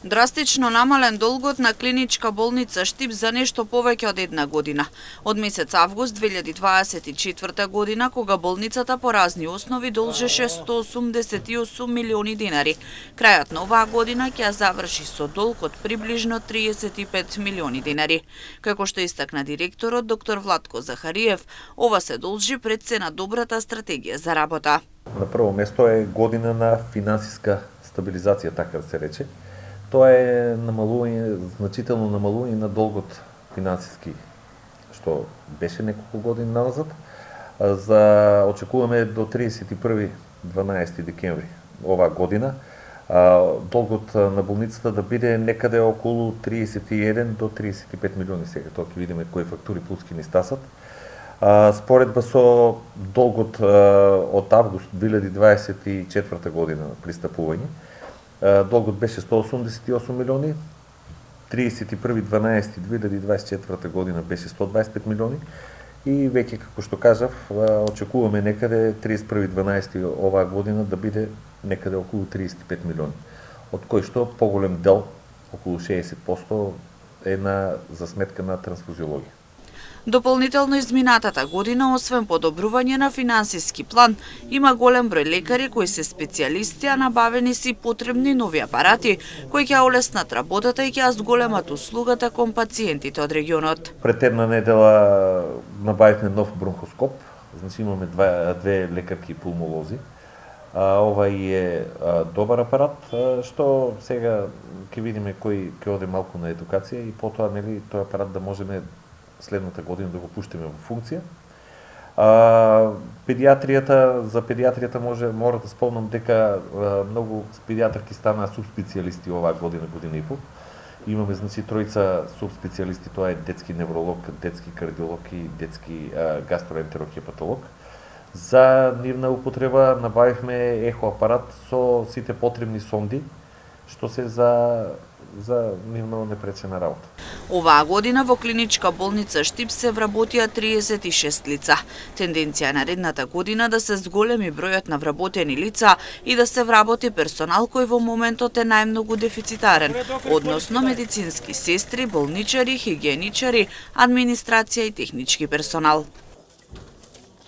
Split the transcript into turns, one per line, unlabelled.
Драстично намален долгот на клиничка болница Штип за нешто повеќе од една година. Од месец август 2024 година, кога болницата по разни основи должеше 188 милиони динари. Крајот на оваа година ќе ја заврши со долг од приближно 35 милиони динари. Како што истакна директорот доктор Владко Захариев, ова се должи пред се на добрата стратегија за работа.
На прво место е година на финансиска стабилизација, така да се рече. Тоа е значително намалување на долгот финансиски, што беше неколку години назад. Очекуваме до 31.12 декември оваа година долгот на болницата да биде некаде околу 31 до 35 милиони. Сега тоа ќе видиме кои фактури плюски ни стасат. Споредба со долгот од август 2024 година пристапување, долгот беше 188 милиони, 31.12.2024 година беше 125 милиони и веќе, како што кажав, очекуваме некаде 31.12 оваа година да биде некаде околу 35 милиони, од кој што поголем дел, околу 60%, е за сметка на трансфузиологија.
Дополнително изминатата година, освен подобрување на финансиски план, има голем број лекари кои се специјалисти, а набавени си потребни нови апарати, кои ќе олеснат работата и ќе ја зголемат услугата кон пациентите од регионот.
Пред една недела набавивме нов бронхоскоп, значи имаме две лекарки пулмолози. Ова е добар апарат, што сега ќе видиме кој ќе оде малку на едукација и потоа тој апарат да можеме следната година да го пуштиме во функција. За педиатријата мора да спомнам дека многу педиатрки станаа субспецијалисти оваа година и пол. Имаме значи тројца субспецијалисти, тоа е детски невролог, детски кардиолог и детски гастроентерохепатолог. За нивна употреба набавивме ехо апарат со сите потребни сонди, што се за нивно непречена работа.
Оваа година во клиничка болница Штип се вработија 36 лица. Тенденција наредната година да се зголеми бројот на вработени лица и да се вработи персонал кој во моментот е најмногу дефицитарен, односно медицински сестри, болничари, хигиеничари, администрација и технички персонал.